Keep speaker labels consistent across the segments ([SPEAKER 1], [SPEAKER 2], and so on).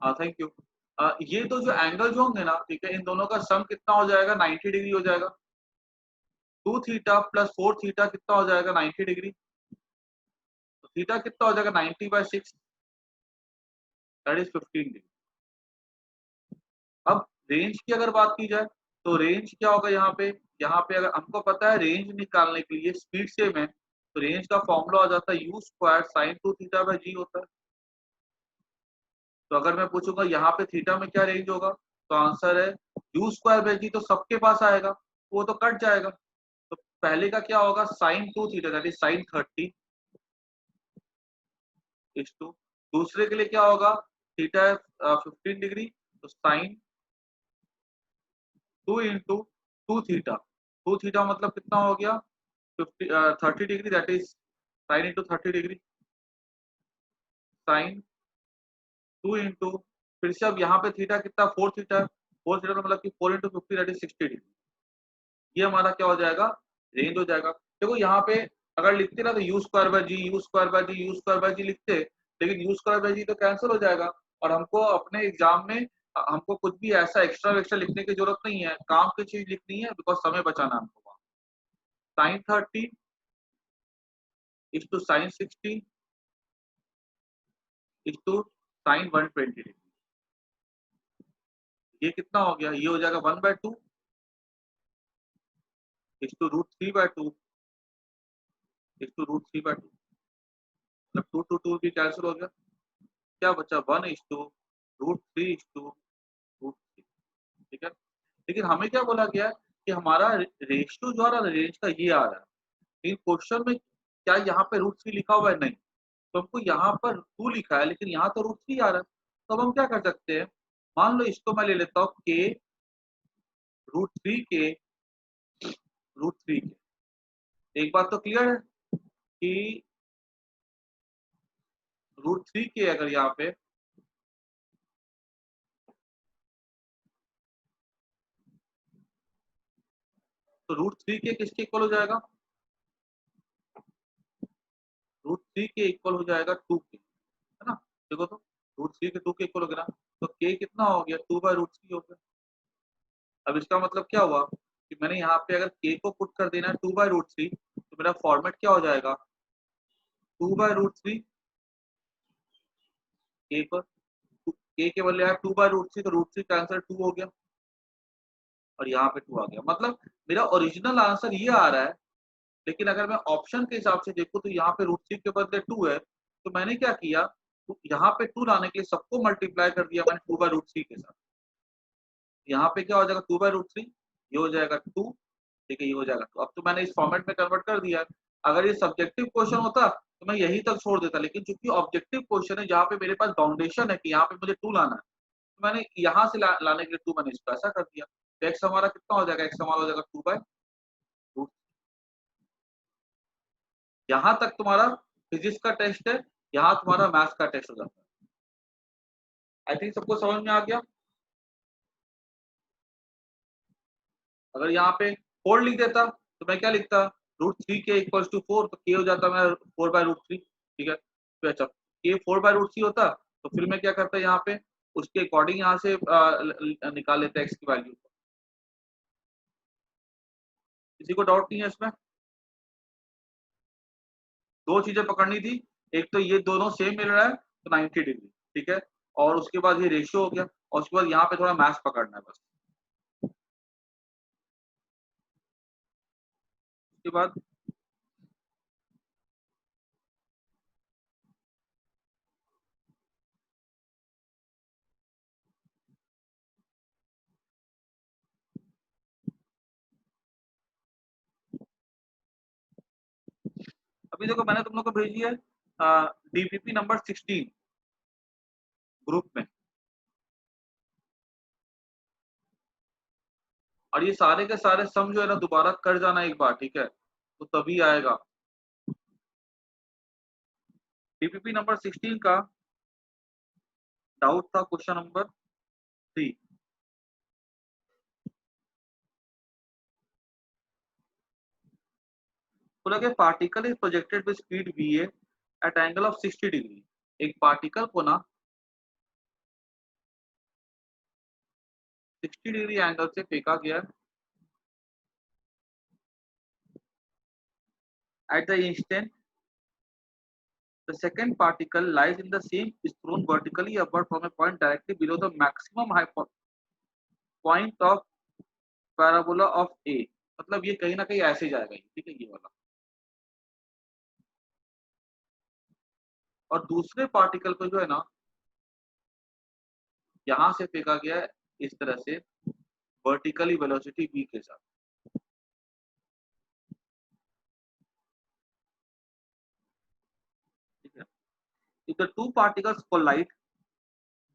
[SPEAKER 1] हाँ thank you. ये तो जो एंगल जो होंगे ना, ठीक है, इन दोनों का सम कितना हो जाएगा, 90 डिग्री हो जाएगा। 2 थीटा प्लस 4 थीटा कितना हो जाएगा, 90 डिग्री। तो थीटा कितना हो जाएगा, 90/6, दैट इज 15 डिग्री। अब रेंज की अगर बात की जाए तो रेंज क्या होगा यहाँ पे अगर हमको पता है रेंज निकालने के लिए स्पीड सेम है, तो रेंज का फॉर्मूला हो जाता है u square sine 2 theta by g होता है। तो अगर मैं पूछूंगा यहाँ पे थीटा में क्या रेंज होगा, तो आंसर है u स्क्वायर बाई जी, तो सबके पास आएगा, वो तो कट जाएगा। तो पहले का क्या होगा, sine 2 theta that is sine 30 is to, दूसरे के लिए क्या होगा, थीटा है 15 डिग्री, तो साइन 2 इंटू 2 थीटा, 2 थीटा मतलब कितना हो गया, 30 degree, that is sine into 30 degree, sine 2 into, फिर से अब यहाँ पे थीटा कितना, 4 थीटा, 4 थीटा मतलब कि 4 इंटू 50 दैट इज 60 डिग्री। ये हमारा क्या हो जाएगा, रेंज हो जाएगा। देखो यहाँ पे अगर लिखते ना तो u square by g, u square by g, u square by g लिखते, लेकिन यू स्क्वायर बाय जी तो कैंसिल हो जाएगा, और हमको अपने एग्जाम में हमको कुछ भी ऐसा एक्स्ट्रा एक्स्ट्रा लिखने की जरूरत नहीं है, काम की चीज लिखनी है, बिकॉज समय बचाना है हमको। Sine 30 is to sine 60 is to sine 120 degree. ये कितना हो गया, ये हो जाएगा 1/2 इज टू √3/2 इज टू √3/2, मतलब 2 टू 2 भी कैंसिल हो गया, क्या बचा 1 इज टू √3 इज टू √3। ठीक है, लेकिन हमें क्या बोला गया है कि हमारा रेशियो जो आ रहा है रेंज का ये आ रहा है, लेकिन क्वेश्चन में क्या यहाँ पे √3 लिखा हुआ है, नहीं, तो हमको यहाँ पर 2 लिखा है लेकिन यहाँ तो √3 आ रहा है। तो अब हम क्या कर सकते हैं, मान लो इसको मैं ले लेता हूँ के √3 के √3 के। एक बात तो क्लियर है कि √3 के अगर यहाँ पे, तो √3 के किसके इक्वल हो जाएगा, √3 के इक्वल हो जाएगा 2 के, है ना। देखो तो √3 के 2 के इक्वल हो गया ना, तो के कितना हो गया, 2/√3 हो गया। अब इसका मतलब क्या हुआ कि मैंने यहाँ पे अगर के को पुट कर देना है 2/√3, तो मेरा फॉर्मेट क्या हो जाएगा, 2/√3 के पर, के बदले आया 2/√3, तो √3 का आंसर 2 हो गया, और यहाँ पे 2 आ गया, मतलब मेरा ओरिजिनल आंसर ये आ रहा है। लेकिन अगर मैं ऑप्शन के हिसाब से देखूं तो यहाँ पे √3 के बदले 2 है, तो मैंने क्या किया, तो यहाँ पे 2 लाने के लिए सबको मल्टीप्लाई कर दिया मैंने 2/√3 के साथ। यहाँ पे क्या हो जाएगा, 2/√3, ये हो जाएगा 2, ठीक है, ये हो जाएगा 2। अब तो मैंने इस फॉर्मेट में कन्वर्ट कर दिया। अगर ये सब्जेक्टिव क्वेश्चन होता तो मैं यही तक छोड़ देता, लेकिन चूंकि ऑब्जेक्टिव क्वेश्चन है जहाँ पे मेरे पास बाउंडेशन है कि यहाँ पे मुझे 2 लाना है, तो मैंने यहाँ से लाने के लिए 2 मैंने इसको ऐसा कर दिया। तो एक्स हमारा कितना हो जाएगा, एक्स हमारा हो जाएगा 2/√। यहाँ तक तुम्हारा फिजिक्स का टेस्ट है, यहाँ तुम्हारा मैथ्स का टेस्ट हो जाता है। आई थिंक सबको समझ में आ गया। अगर यहाँ पे 4 लिख देता तो मैं क्या लिखता, √3 के इक्वल्स टू 4, तो के हो जाता मेरा 4/√3। ठीक है, तो अच्छा के 4/√3 होता, तो फिर मैं क्या करता यहाँ पे, उसके अकॉर्डिंग यहाँ से निकाल लेता एक्स की वैल्यू। किसी को डाउट नहीं है इसमें, दो चीजें पकड़नी थी, एक तो ये दोनों सेम मिल रहा है तो 90 डिग्री, ठीक है, और उसके बाद ये रेशियो हो गया, और उसके बाद यहाँ पे थोड़ा मैथ्स पकड़ना है बस। उसके बाद अभी देखो मैंने तुम लोग को भेजी है डीपीपी नंबर 16 ग्रुप में, और ये सारे के सारे सम जो है ना दोबारा कर जाना एक बार, ठीक है, तो तभी आएगा। डीपीपी नंबर 16 का डाउट था क्वेश्चन नंबर 3। बोला कि particle is projected with speed va at angle of 60 degree. एक पार्टिकल को ना 60 डिग्री एंगल से फेंका गया at the instant the second particle lies in the same is thrown vertically upward from a point directly below the maximum point of parabola of A। मतलब ये कहीं ना कहीं ऐसे जाएगा, ठीक है, ये वाला। और दूसरे पार्टिकल को जो है ना यहां से फेंका गया है इस तरह से वर्टिकली वेलोसिटी v के साथ, ठीक है। If the two particles collide,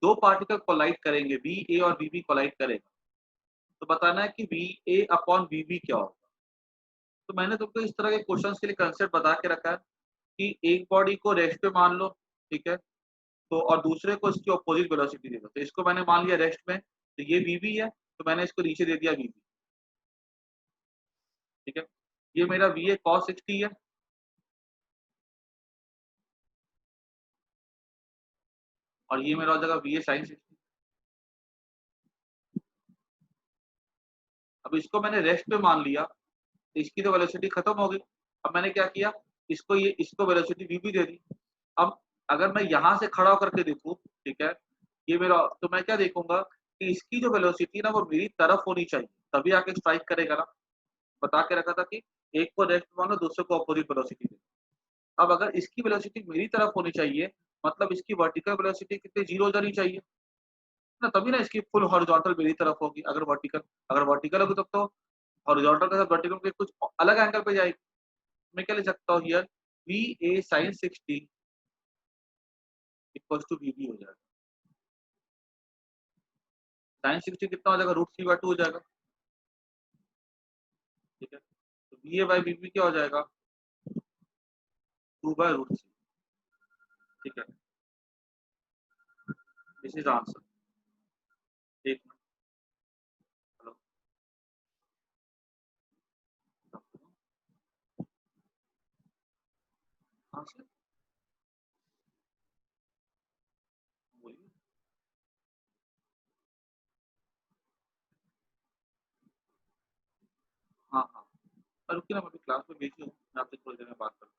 [SPEAKER 1] दो पार्टिकल कोलाइड करेंगे, वी ए और वी बी कोलाइड करेगा, तो बताना है कि V A upon V B क्या होगा। तो मैंने तुमको इस तरह के क्वेश्चन के लिए कंसेप्ट बता के रखा है कि एक बॉडी को रेस्ट पे मान लो, ठीक है, तो और दूसरे को इसकी ऑपोजिट वेलोसिटी दे दो। तो इसको मैंने मान लिया रेस्ट में, तो ये वी बी है, तो मैंने इसको नीचे दे दिया वी बी, ठीक है। ये मेरा वी ए कॉस 60 है, और ये मेरा हो जाएगा वी ए साइन 60। अब इसको मैंने रेस्ट पे मान लिया, तो इसकी तो वेलोसिटी खत्म हो गई। अब मैंने क्या किया, इसको वेलोसिटी वी बी दे दी। अब अगर मैं यहाँ से खड़ा होकर के देखूं, ठीक है, ये मेरा, तो मैं क्या देखूंगा कि इसकी जो वेलोसिटी ना वो मेरी तरफ होनी चाहिए, तभी आके स्ट्राइक करेगा ना। बता के रखा था कि एक को रेस्ट मानो, दूसरे को अपोजिट वेलोसिटी दे। अब अगर इसकी वेलोसिटी मेरी तरफ होनी चाहिए, मतलब इसकी वर्टिकल वेलोसिटी कितनी, 0 हो जानी चाहिए ना, तभी ना इसकी फुल हॉरिजॉन्टल मेरी तरफ होगी। अगर वर्टिकल होगी तब तो हॉरिजॉन्टल के साथ वर्टिकल के कुछ अलग एंगल पे जाएगी। मैं क्या लिख सकता हूँ here, V A sine 60 equal to V B हो जाएगा। साइन 60 कितना हो जाएगा, √3/2 हो जाएगा, ठीक है। तो V A by V B क्या हो जाएगा, 2/√3, ठीक है। This is answer. एक मिनट, हेलो, हाँ सर, बोलिए। हाँ हाँ, रुकिए ना, मैं अभी क्लास में बिजी हूँ, मैं आपसे थोड़ी देर में बात करता हूँ।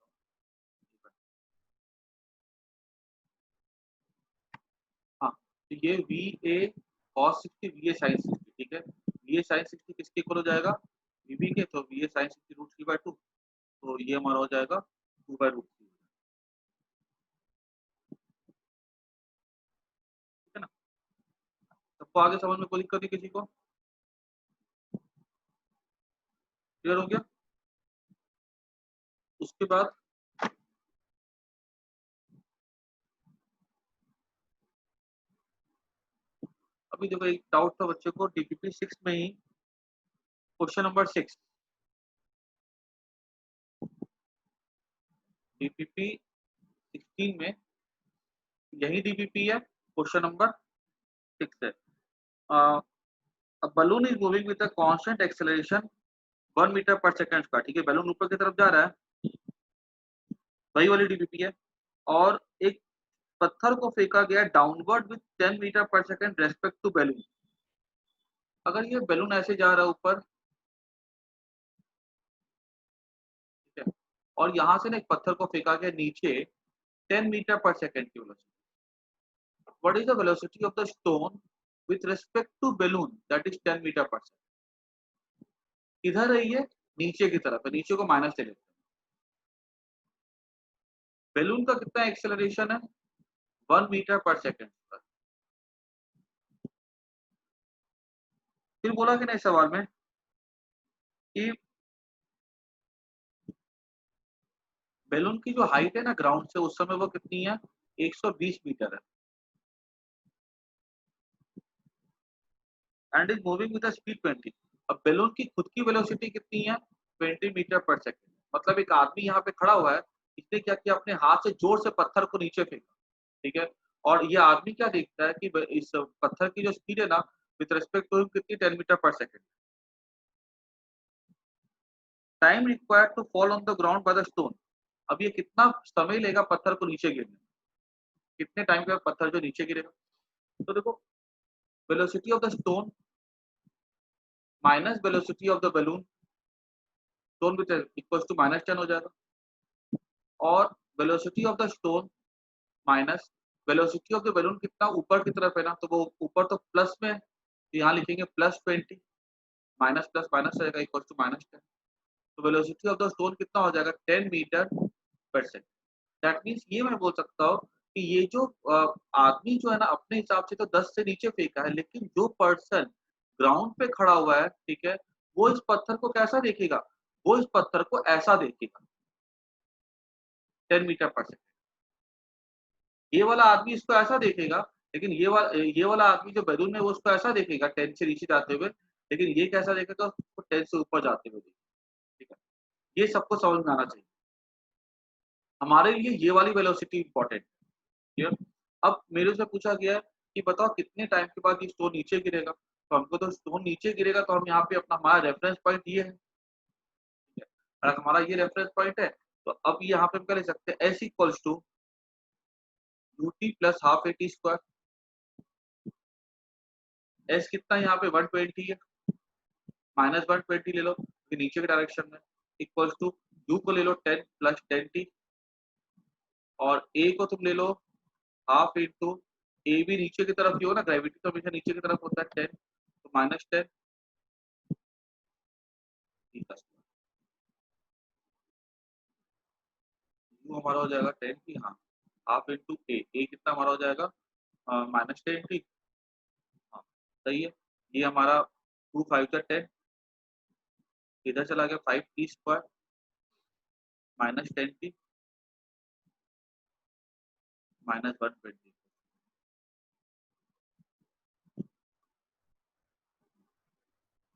[SPEAKER 1] हाँ, तो ये V A cos 60 V A sine 60, ठीक है। वी ए साइन 60 किसके इक्वल हो जाएगा, वी बी के, तो वी ए साइन 60 √3/2, तो ये हमारा हो जाएगा 2/√3, ठीक है ना। सबको आगे समझ में कोई दिक्कत नहीं किसी को, क्लियर हो गया। उसके बाद अभी देखो, एक डाउट था बच्चे को डीपीपी 6 में ही, क्वेश्चन नंबर 6, डीपीपी 16 में यही डीपीपी है, क्वेश्चन नंबर 6 है। अब balloon is moving with a constant acceleration 1 metre पर सेकंड का, ठीक है, बैलून ऊपर की तरफ जा रहा है, वही वाली डीपीपी है। और एक पत्थर को फेंका गया डाउनवर्ड विद 10 मीटर पर सेकंड रेस्पेक्ट टू बैलून। अगर ये बैलून ऐसे जा रहा है ऊपर, ठीक है, और यहाँ से ना एक पत्थर को फेंका गया नीचे 10 मीटर पर सेकंड की velocity, what is the velocity of the stone with respect to balloon that is 10 metre पर सेकंड। किधर है ये, नीचे की तरफ है, नीचे को माइनस ले लेते हैं। बैलून का कितना एक्सेलरेशन है, 1 मीटर पर सेकंड पर। फिर बोला कि नहीं सवाल में कि बैलून की जो हाइट है ना ग्राउंड से, उस समय वो कितनी है, 120 मीटर है, and is moving with speed 20। अब बैलून की खुद की वेलोसिटी कितनी है, 20 मीटर पर सेकंड। मतलब एक आदमी यहाँ पे खड़ा हुआ है, इसने क्या किया, अपने हाथ से जोर से पत्थर को नीचे फेंका, ठीक है। और ये आदमी क्या देखता है कि इस पत्थर की जो स्पीड है ना विद रिस्पेक्ट टू कितनी, 10 मीटर पर second. Time required to fall on the ground by the stone. अब ये कितना समय लेगा पत्थर को नीचे गिरने, कितने टाइम के बाद पत्थर जो नीचे गिरेगा। तो देखो, velocity of the stone minus velocity of the balloon stone with equals to -10 हो जाएगा, और velocity of the stone minus velocity of the balloon कितना ऊपर की तरफ है ना, तो वो ऊपर तो प्लस में है, तो यहाँ लिखेंगे +20, माइनस प्लस माइनस रहेगा इक्वल टू -10। तो वेलोसिटी ऑफ द स्टोन कितना हो जाएगा 10 मीटर पर सेकंड। दैट मीन्स ये मैं बोल सकता हूँ कि ये जो आदमी जो है ना अपने हिसाब से तो 10 से नीचे फेंका है, लेकिन जो पर्सन ग्राउंड पे खड़ा हुआ है, ठीक है, वो इस पत्थर को कैसा देखेगा, वो इस पत्थर को ऐसा देखेगा 10 मीटर पर सेकंड। ये वाला आदमी इसको ऐसा देखेगा, लेकिन ये वाला आदमी जो बैलून में वो उसको ऐसा देखेगा 10 से नीचे जाते हुए, लेकिन ये कैसा देखेगा उसको 10 से ऊपर जाते हुए देखेगा। ठीक है, ये सबको समझ में आना चाहिए। हमारे लिए ये वाली वेलोसिटी इंपॉर्टेंट है। क्लियर? अब मेरे से पूछा गया है कि बताओ कितने टाइम के बाद ये स्टोन नीचे गिरेगा, तो हमको तो स्टोन नीचे गिरेगा तो हम यहाँ पे अपना हमारा रेफरेंस पॉइंट ये है, ठीक है? अगर हमारा ये रेफरेंस पॉइंट है, तो अब यहाँ पे हम क्या लिख सकते हैं, S equals to ut plus half a t square. S कितना यहाँ पे 120 है, -120 ले लो क्योंकि नीचे के डायरेक्शन में, इक्वल्स टू u को ले लो 10 प्लस 10t, और a को तुम ले लो हाफ इंटू, ए भी नीचे की तरफ ही हो ना, ग्रेविटी तो हमेशा नीचे की तरफ होता है 10, तो -10 यू हमारा हो जाएगा 10 की, हाँ, हाफ इंटू ए कितना हमारा हो जाएगा -10 की, हाँ सही है। ये हमारा 2 5 का 10, इधर चला गया 5t स्क्वायर -10 की -120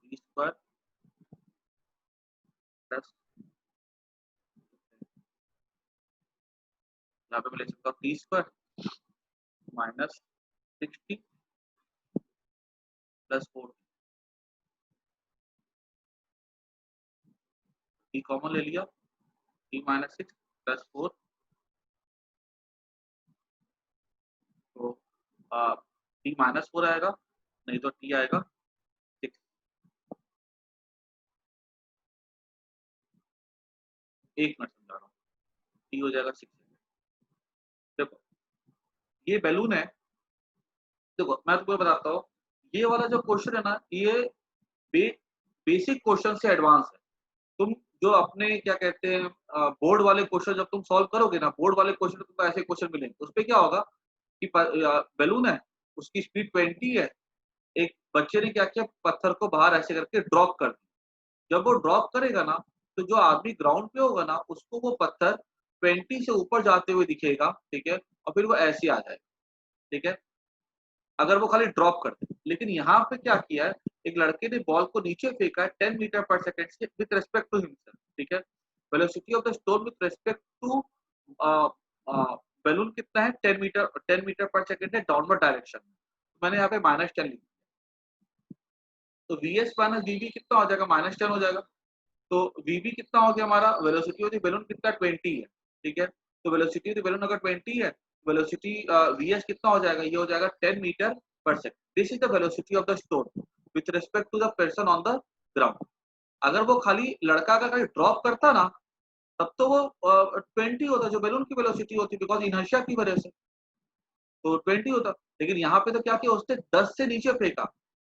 [SPEAKER 1] टी स्क्वायर प्लस, यहाँ पे मैं लिख सकता हूँ T square -60 plus 4, T common ले लिया, टी -6 प्लस 4, तो टी -4 आएगा, नहीं तो टी आएगा 6, एक मिनट समझा रहा हूँ, टी हो जाएगा 6। देखो ये बैलून है, देखो मैं तुमको बताता हूँ, ये वाला जो क्वेश्चन है ना, ये बे, बेसिक क्वेश्चन से एडवांस है। तुम जो अपने क्या कहते हैं बोर्ड वाले क्वेश्चन जब तुम सॉल्व करोगे ना, बोर्ड वाले क्वेश्चन तुमको ऐसे क्वेश्चन मिलेंगे, उस पे क्या होगा कि बैलून है, उसकी स्पीड 20 है, एक बच्चे ने क्या किया, पत्थर को बाहर ऐसे करके ड्रॉप कर दिया। जब वो ड्रॉप करेगा ना, तो जो आदमी ग्राउंड पे होगा ना, उसको वो पत्थर 20 से ऊपर जाते हुए दिखेगा, ठीक है, और फिर वो ऐसे आ जाएगा, ठीक है, अगर वो खाली ड्रॉप कर दे। लेकिन यहाँ पे क्या किया है, एक लड़के ने बॉल को नीचे फेंका है 10 मीटर पर सेकंड से विद रिस्पेक्ट टू हिमसेल्फ, ठीक है, velocity of the stone with respect to balloon कितना है 10 मीटर पर सेकंड है डाउनवर्ड डायरेक्शन में, तो मैंने यहाँ पे -10 लिख दिया, तो वीएस माइनस वीबी कितना हो जाएगा, -10 हो जाएगा। तो वीबी कितना हो गया हमारा, वेलोसिटी ऑफ द बैलून कितना 20 है, ठीक है, तो वेलोसिटी ऑफ द बैलून अगर 20 है, वेलोसिटी वीएस कितना हो जाएगा, ये हो जाएगा 10 मीटर पर second. This is the velocity of the stone with respect to the person on the ground. अगर वो खाली लड़का का कहीं ड्रॉप करता ना, तब तो वो 20 होता जो बैलून की वेलोसिटी होती, बिकॉज इनर्शिया की वजह से, तो 20 होता। लेकिन यहाँ पे तो क्या किया उसने, 10 से नीचे फेंका,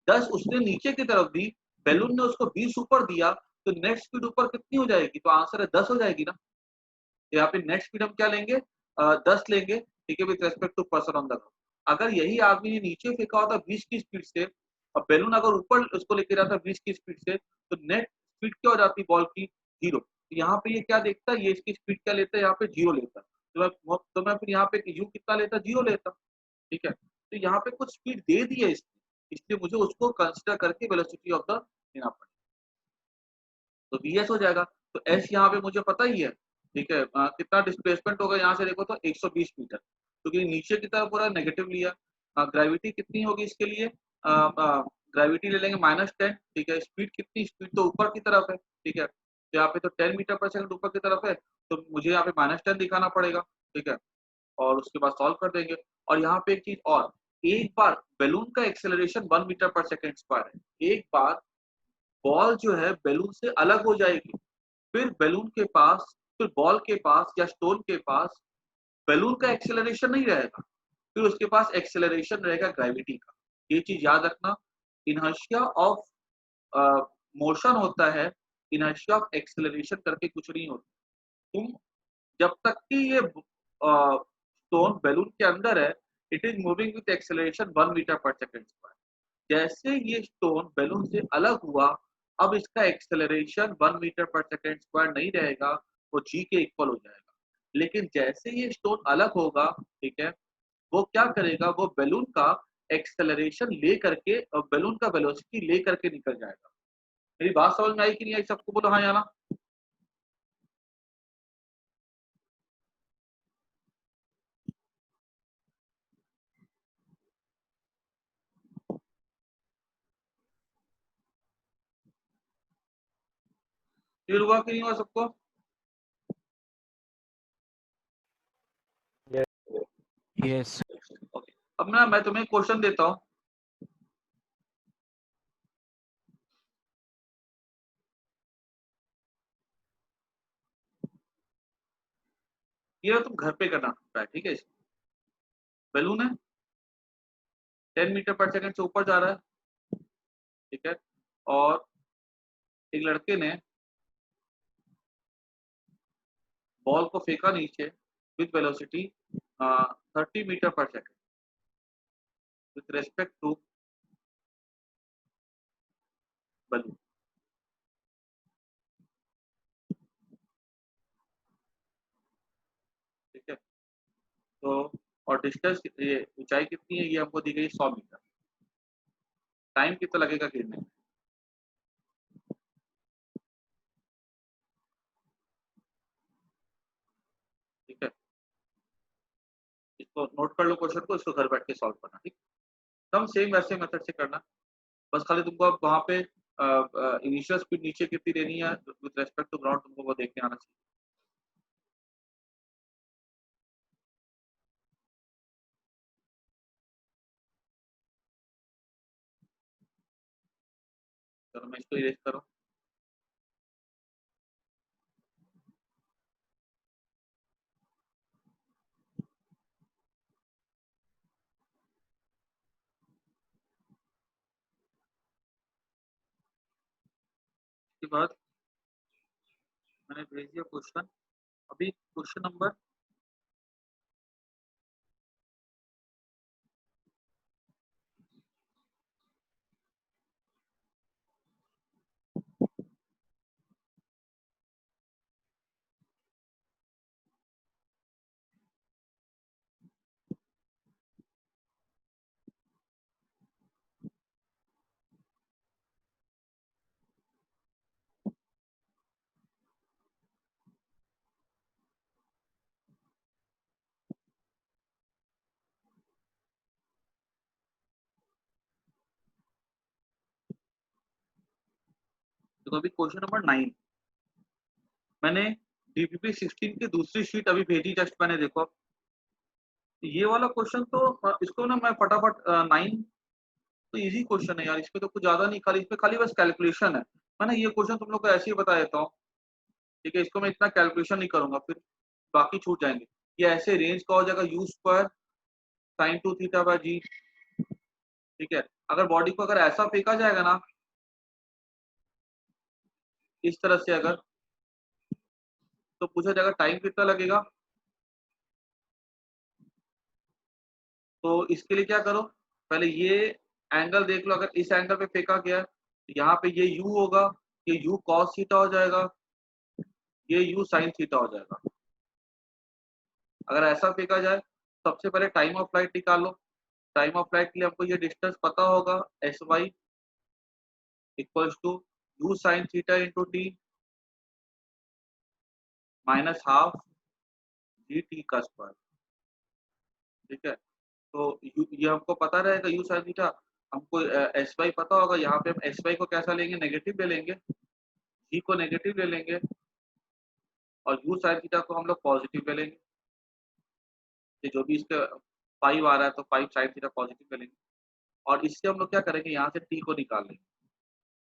[SPEAKER 1] 10 उसने नीचे की तरफ दी, बैलून ने उसको 20 ऊपर दिया, तो नेट स्पीड ऊपर कितनी हो जाएगी, तो आंसर है 10 हो जाएगी ना। तो यहाँ पे नेट स्पीड हम क्या लेंगे, 10 लेंगे, ठीक है, with respect to person on the ground. अगर यही आदमी ने नीचे फेंका होता 20 की स्पीड से, और बैलून अगर ऊपर उसको लेके जाता 20 की स्पीड से, तो नेट स्पीड क्या हो जाती बॉल की, 0। तो यहाँ पे ये क्या देखता है, ये इसकी स्पीड क्या लेता है, यहाँ पे 0 लेता। तो मैं फिर यहाँ पे यू कितना लेता, 0 लेता, ठीक है। तो यहाँ पे कुछ स्पीड दे दी है इसने, इसलिए मुझे उसको कंसिडर करके वेलोसिटी ऑफ द लेना पड़ेगा, तो वीएस हो जाएगा। तो एस यहाँ पे मुझे पता ही है, ठीक है, कितना डिस्प्लेसमेंट होगा यहाँ से देखो तो 120 मीटर, क्योंकि नीचे की तरफ पूरा नेगेटिव लिया। ग्रेविटी कितनी होगी इसके लिए, ग्रेविटी ले लेंगे -10, ठीक है, स्पीड कितनी, स्पीड तो ऊपर की तरफ है, ठीक है, तो यहाँ पे तो 10 मीटर पर सेकंड ऊपर की तरफ है, तो मुझे यहाँ पे -10 दिखाना पड़ेगा, ठीक है, और उसके बाद सॉल्व कर देंगे। और यहाँ पे एक चीज और, एक बार बैलून का एक्सेलरेशन 1 मीटर पर सेकंड स्क्वायर है, एक बार बॉल जो है बैलून से अलग हो जाएगी, फिर बैलून के पास, फिर बॉल के पास या स्टोन के पास बैलून का एक्सेलरेशन नहीं रहेगा, फिर उसके पास एक्सेलरेशन रहेगा ग्रेविटी का। ये चीज याद रखना। इनर्शिया ऑफ मोशन होता है, इनर्शिया ऑफ एक्सेलरेशन करके कुछ नहीं होता। तुम जब तक कि ये स्टोन बैलून के अंदर है, it is moving with acceleration 1 metre per second square. जैसे ये स्टोन बैलून से अलग हुआ, अब इसका acceleration 1 metre per second square नहीं रहेगा, वो जी के इक्वल हो जाएगा। लेकिन जैसे ये स्टोन अलग होगा, ठीक है, वो क्या करेगा, वो बैलून का एक्सेलरेशन ले करके और बैलून का वेलोसिटी ले करके निकल जाएगा। मेरी बात समझ में आई कि नहीं आई? सबको बोलो हाँ या ना। क्लियर हुआ कि नहीं हुआ सबको?
[SPEAKER 2] यस।
[SPEAKER 1] ओके, अब ना मैं तुम्हें क्वेश्चन देता हूँ। ये तुम घर पे करना है, ठीक है। बैलून है 10 मीटर पर सेकंड से ऊपर जा रहा है, ठीक है, और एक लड़के ने बॉल को फेंका नीचे विद वेलोसिटी 30 मीटर पर second with respect to balloon, ठीक है। तो और डिस्टेंस, ये ऊंचाई कितनी है, ये हमको दी गई 100 मीटर। टाइम कितना लगेगा गिरने में? ठीक है, इसको नोट कर लो क्वेश्चन को, इसको घर बैठ के सॉल्व करना, ठीक। एकदम सेम वैसे मेथड से करना। बस खाली तुमको अब वहाँ पे इनिशियल स्पीड नीचे कितनी देनी है विद रेस्पेक्ट टू ग्राउंड, तुमको वो देख के आना चाहिए। चलो मैं इसको इरेज करूँ। उसके बाद मैंने भेज दिया क्वेश्चन। अभी क्वेश्चन नंबर, तो अभी क्वेश्चन नंबर 9 मैंने डीपीपी 16 की दूसरी शीट अभी भेजी जस्ट, मैंने देखो ये वाला क्वेश्चन तो इसको ना मैं फटाफट 9 तो इजी क्वेश्चन है यार, इसमें तो कुछ ज्यादा नहीं, खाली इसमें खाली बस कैलकुलेशन है। मैं ना ये क्वेश्चन तुम लोग को ऐसे ही बता देता हूँ, ठीक है, इसको मैं इतना कैलकुलेशन नहीं करूंगा, फिर बाकी छूट जाएंगे। ये ऐसे रेंज का हो जाएगा u square sine 2 theta by g, ठीक है। अगर बॉडी को अगर ऐसा फेंका जाएगा ना, इस तरह से अगर, तो पूछा जाएगा टाइम कितना लगेगा। तो इसके लिए क्या करो, पहले ये एंगल देख लो, अगर इस एंगल पे फेंका गया तो यहाँ पे ये यू होगा, ये यू कॉस थीटा हो जाएगा, ये यू साइन थीटा हो जाएगा। अगर ऐसा फेंका जाए, सबसे पहले टाइम ऑफ फ्लाइट निकाल लो। टाइम ऑफ फ्लाइट के लिए हमको ये डिस्टेंस पता होगा, S Y equals to U sine theta into T minus half G T का स्क्वायर, ठीक है। तो ये हमको पता रहेगा यू साइन थीटा, हमको एस वाई पता होगा, यहाँ पे हम एस वाई को कैसा लेंगे, नेगेटिव ले लेंगे, जी को नेगेटिव ले लेंगे, और यू साइन थीटा को हम लोग पॉजिटिव ले लेंगे। कि जो भी इसका 5 आ रहा है तो 5 साइन थीटा पॉजिटिव ले लेंगे, और इससे हम लोग क्या करेंगे, यहाँ से टी को निकाल लेंगे,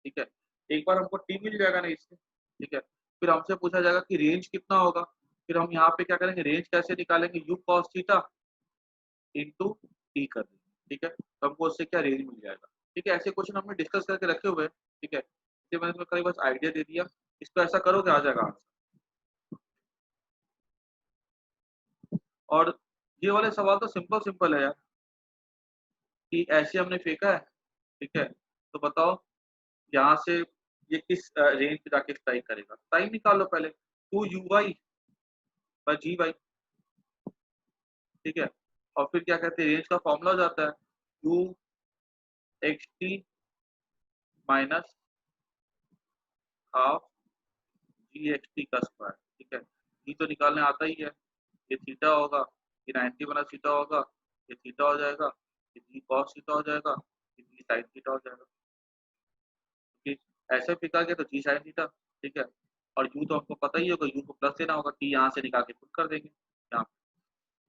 [SPEAKER 1] ठीक है। एक बार हमको टी मिल जाएगा ना इससे, ठीक है। फिर हमसे पूछा जाएगा कि रेंज कितना होगा, फिर हम यहाँ पे क्या करेंगे, रेंज कैसे निकालेंगे, you cos theta into T कर देंगे, ठीक है। तो हमको उससे क्या रेंज मिल जाएगा, ठीक है। ऐसे क्वेश्चन हमने डिस्कस करके रखे हुए हैं, ठीक है। इसलिए मैंने तुम्हें कई बस आइडिया दे दिया, इसको ऐसा करोगे आ जाएगा आंसर। और ये वाले सवाल तो सिंपल सिंपल है यार, कि ऐसे हमने फेंका है, ठीक है। तो बताओ यहाँ से ये किस रेंज पे जाके स्ट्राइक करेगा, टाइम निकाल लो पहले, 2u/g/, ठीक है। और फिर क्या कहते हैं, रेंज का फॉर्मूला हो जाता है u(xt) माइनस हाफ g(xt) का स्क्वायर, ठीक है। जी तो निकालने आता ही है, ये थीटा होगा, ये 90 बना थीटा होगा, ये थीटा हो जाएगा, ये जी कॉस थीटा हो जाएगा, ये जी साइन थीटा हो जाएगा, ठीक। ऐसे फिका गया तो जी साइन थीटा, ठीक है। और यू तो हमको पता ही होगा, यू को प्लस देना होगा, टी यहाँ से निकाल के पुट कर देंगे यहाँ पे।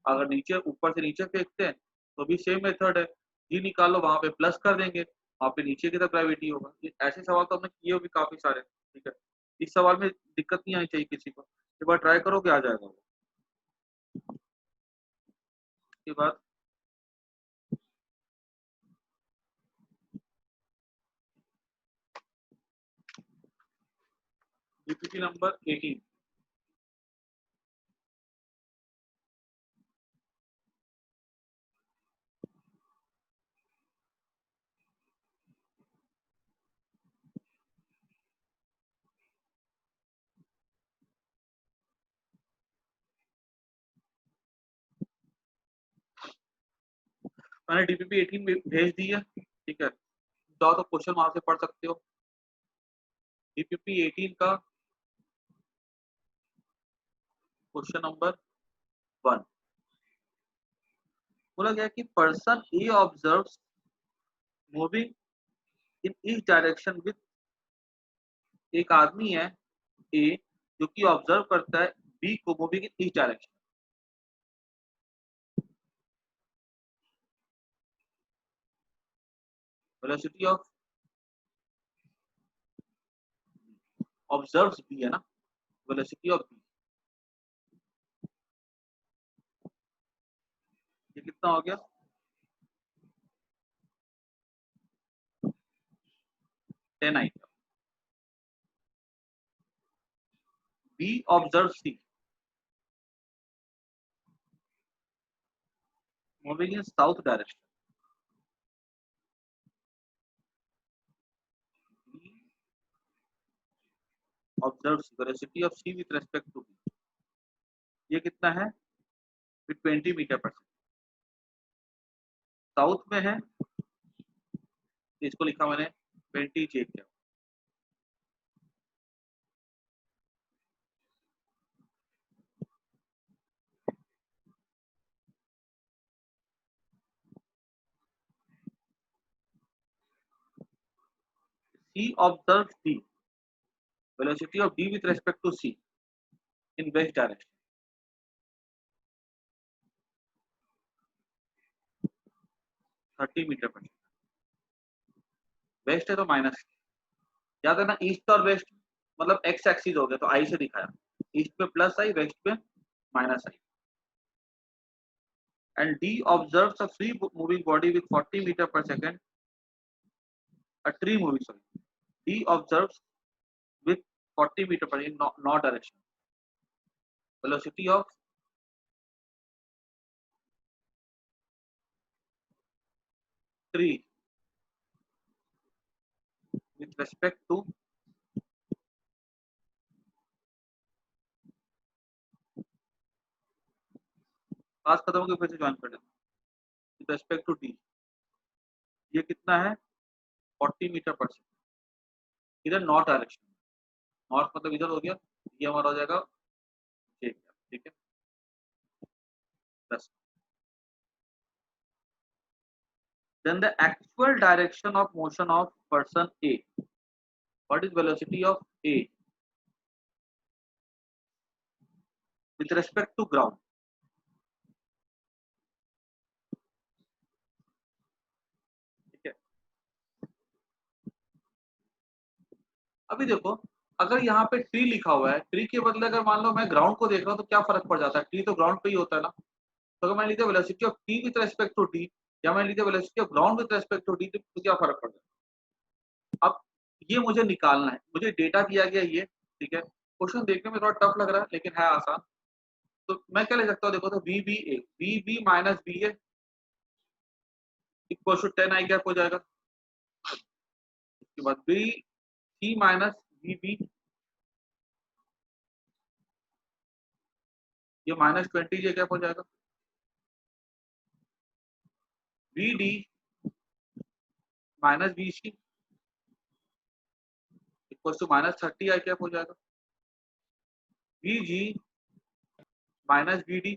[SPEAKER 1] अगर नीचे ऊपर से नीचे फेंकते हैं तो भी सेम मेथड है, जी निकालो वहां पे प्लस कर देंगे, वहां पे नीचे की तरफ ग्रेविटी होगा। ऐसे सवाल तो हमने किए भी काफी सारे, ठीक है। इस सवाल में दिक्कत नहीं आनी चाहिए किसी को, एक बार ट्राई करोगे आ जाएगा वो। उसके बाद जीपीटी नंबर 18, मैंने डीपीपी 18 भेज दी है, ठीक है। जाओ तो क्वेश्चन वहां से पढ़ सकते हो। डीपीपी 18 का क्वेश्चन नंबर 1 बोला गया कि person A observes moving in each direction with, एक आदमी है ए जो कि ऑब्जर्व करता है बी को moving in each direction, velocity of observes B है ना, वेलोसिटी ऑफ बी, ये कितना हो गया, 10 i. B observe C moving in south direction, B observes velocity of C with respect to B, ये कितना है, 20 मीटर पर सेकंड, साउथ में है, इसको लिखा मैंने 20 चेक किया। C observe D, velocity of D with respect to C in west direction, 30 metre पर सेकंड। वेस्ट है तो माइनस, याद है ना, ईस्ट और वेस्ट मतलब एक्स एक्सिस हो गया तो आई से दिखाया, ईस्ट में प्लस आई, वेस्ट में minus I. And D observes a free moving body with 40 metre पर second, a tree moving, sorry, D observes with 40 meter per in north direction, velocity of tree with respect to पास खत्म हो गया, फिर से join कर लेते with respect to D, ये कितना है 40 मीटर पर सेकंड, इधर नॉर्थ डायरेक्शन, नॉर्थ मतलब इधर हो गया, ये हमारा हो जाएगा ठीक है plus. then the actual direction of motion of person A, what is velocity of A with respect to ground, ठीक है। अभी देखो, अगर यहाँ पे ट्री लिखा हुआ है, ट्री के बदले अगर मान लो मैं ग्राउंड को देख रहा हूँ तो क्या फर्क पड़ जाता है, ट्री तो ग्राउंड पे ही होता है ना। तो अगर मैं लिखता velocity of T with respect to T या मैं लिखता velocity of ground with respect to T, तो क्या फर्क पड़ जाता है। अब ये मुझे निकालना है, मुझे डेटा दिया गया ये, ठीक है। क्वेश्चन देखने में थोड़ा टफ लग रहा है लेकिन है आसान। तो मैं क्या ले सकता हूँ, देखो तो V B minus B A equal to 10 I cap हो जाएगा। उसके बाद B C minus V B, ये माइनस 20 जे कैप हो जाएगा। V D minus B C equal to minus 30 I cap हो जाएगा। V G minus B D,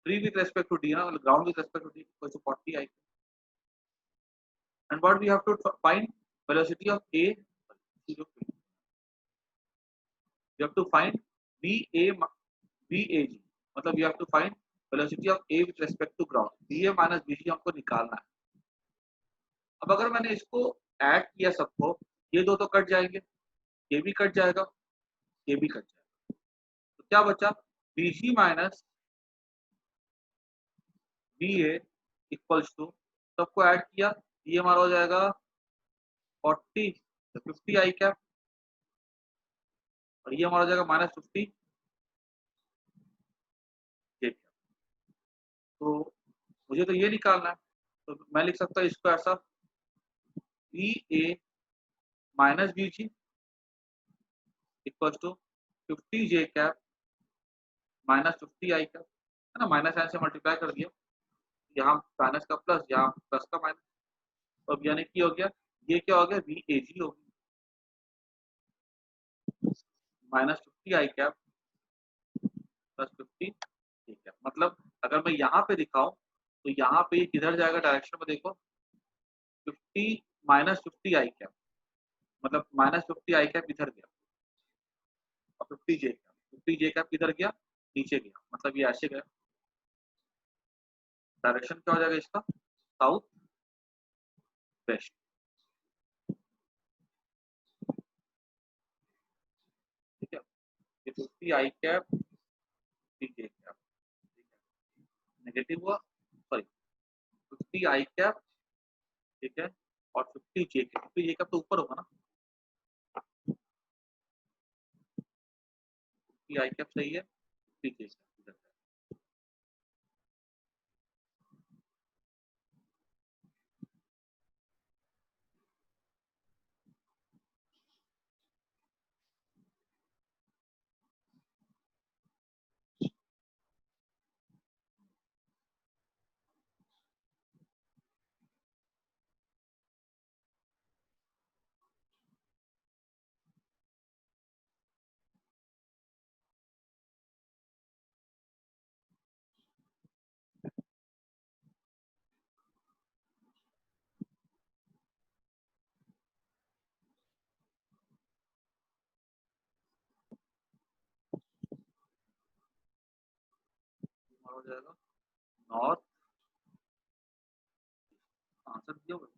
[SPEAKER 1] tree with respect to D ना, ground with respect to D equal to 40 I. And what we have to find, velocity of A, you have to find VAG, मतलब you have to find velocity of A with respect to ground, VA minus VG हमको निकालना है। अब अगर मैंने इसको add किया सबको, ये दो तो कट जाएंगे, ये भी कट जाएगा, ये भी कट जाएगा, तो क्या बचा, VG minus VA equals to, सबको ऐड किया, ये हमारा हो जाएगा 40 50 आई कैप, और ये हमारा हो जाएगा माइनस 50 जे कैप। तो मुझे तो ये निकालना है, तो मैं लिख सकता हूँ इसको ऐसा, V A minus B G equal to 50 J cap minus 50 I cap, है ना, माइनस साइन से मल्टीप्लाई कर दिया, यहाँ माइनस का प्लस, यहाँ प्लस का माइनस, तो अब यानी कि हो गया, ये क्या हो गया, वी ए जी हो गया minus 50 I cap plus 50 J cap. मतलब अगर मैं यहाँ पे दिखाऊं तो यहाँ पे किधर जाएगा डायरेक्शन में देखो, 50 माइनस 50 आई कैप, मतलब माइनस 50 आई कैप इधर गया, और 50 जे कैप इधर गया, नीचे गया, मतलब ये ऐसे गया, डायरेक्शन क्या हो जाएगा इसका, साउथ वेस्ट। ठीक है, ये 50 आई कैप 50 जे कैप, ठीक है, नेगेटिव हुआ, सॉरी 50 आई कैप, ठीक है, और 50 जे कैप, 50 जे कैप तो ऊपर होगा ना, 50 आई कैप सही है, 50 जे कैप इधर है। हो जाएगा नॉर्थ, आंसर दिया होगा ना?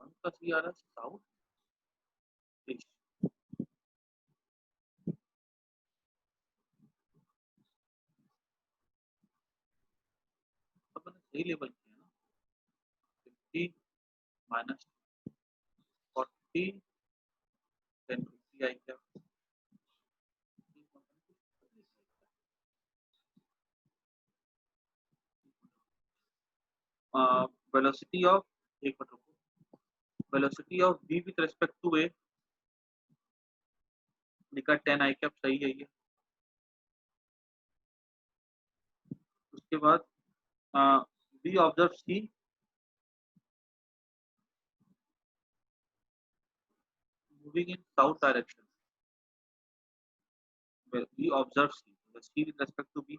[SPEAKER 1] कौन सा सी आ रहा है, साउथ ईस्ट, तो मैंने सही लेवल किया ना, 50 minus 40 10 50 I cap, velocity of, एक मिनट रुको, velocity of v with respect to a निकल 10 आई कैप, सही है ये। उसके बाद v observe c moving in south direction, v observe c with respect to b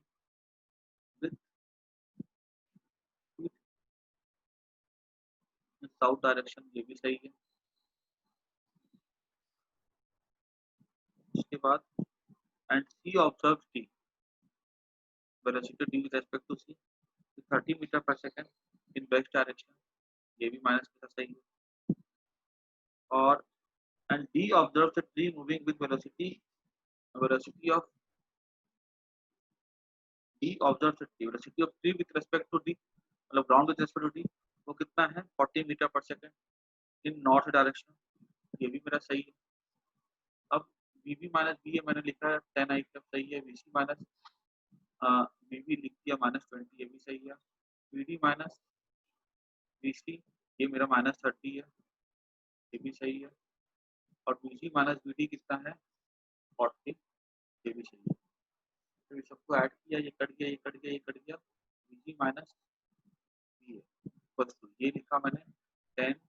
[SPEAKER 1] with south direction, ये भी सही है। इसके बाद and C observe T, velocity T with respect to C 30 metre पर सेकंड इन वेस्ट डायरेक्शन, ये भी minus का सही है। और and D observe the tree moving with velocity of D observe the tree, velocity of tree with respect to D, मतलब ground with respect to D, वो कितना है 40 मीटर पर सेकंड इन नॉर्थ डायरेक्शन, ये भी मेरा सही है। अब वीबी माइनस बी है, मैंने लिखा है 10 आई कब सही है। वीसी माइनस वीबी लिख दिया -20, ये भी सही है। वीडी माइनस वीसी, ये मेरा -30 है, ये भी सही है। और वीसी माइनस वीडी कितना है 40, ये भी सही है। तो ये सबको ऐड किया, ये कट गया, ये कट गया, ये कट गया, वीसी माइनस वी है बस, ये लिखा मैंने 10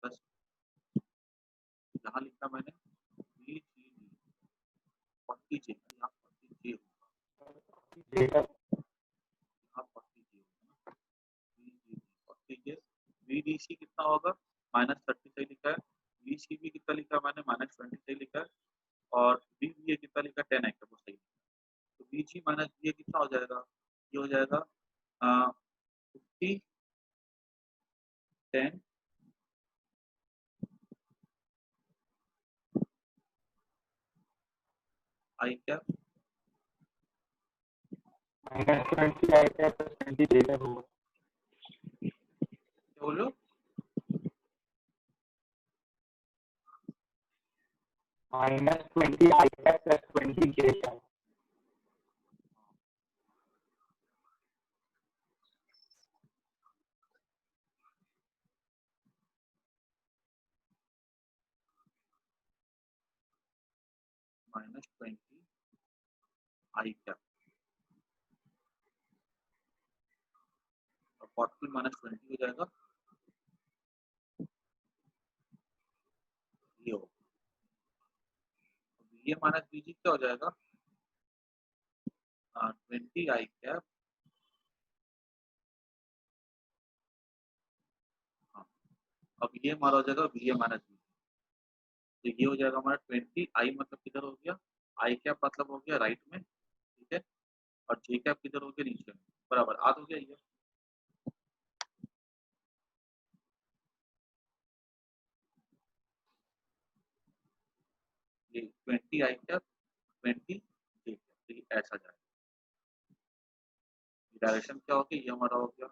[SPEAKER 1] प्लस, यहाँ लिखा मैंने वी जी 40 जे, यहाँ 40 जे होगा, यहाँ 40 जे होगा, वी 40 जे। वीडीसी कितना होगा -30 सही लिखा है। वीसीबी कितना लिखा है मैंने -20 सही लिखा है। और वीवीए कितना लिखा है 10 है, वो सही। तो वीजी माइनस वीए कितना हो जाएगा, ये हो जाएगा 50 10 आई क्या
[SPEAKER 2] -20 आई क्या प्लस 20 जेटा होगा।
[SPEAKER 1] बोलो
[SPEAKER 2] -20 आई क्या प्लस 20 जेटा।
[SPEAKER 1] -20 आई क्या और 40 -20 हो जाएगा, ये हो। ये माइनस बीजी क्या हो जाएगा 20 आई क्या, हाँ। अब ये हमारा हो जाएगा वी ए माइनस बी, तो ये हो जाएगा हमारा 20 आई, मतलब किधर हो गया, आई कैप मतलब हो गया राइट में, ठीक है। और जे कैप किधर हो गया नीचे में, बराबर आध हो गया ये 20 आई कैप 20 जे कैप, तो ये ऐसा जाएगा। डायरेक्शन क्या हो गया, ये हमारा हो गया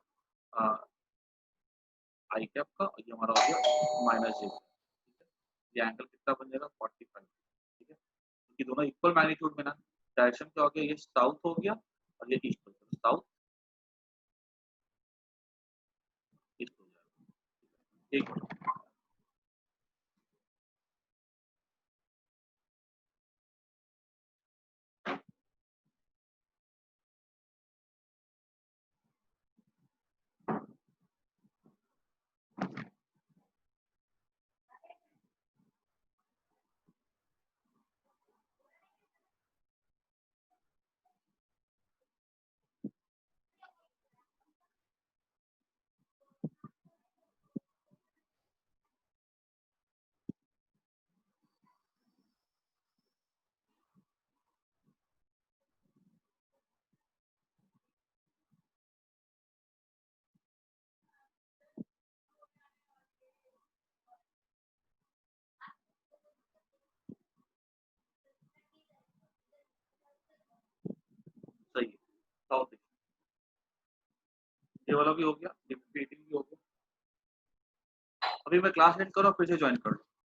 [SPEAKER 1] आई कैप का, और ये हमारा हो गया माइनस जे, ठीक है। ये एंगल कितना बन जाएगा 45, ठीक है, क्योंकि दोनों इक्वल मैग्नीट्यूड में ना। डायरेक्शन क्या हो गया, ये साउथ हो गया और ये ईस्ट हो गया, साउथ ईस्ट हो जाएगा, ठीक है। सही है, साउथ ईस्ट, ये वाला भी हो गया, ये भी हो गया। अभी मैं क्लास एंड करो फिर से ज्वाइन कर लो।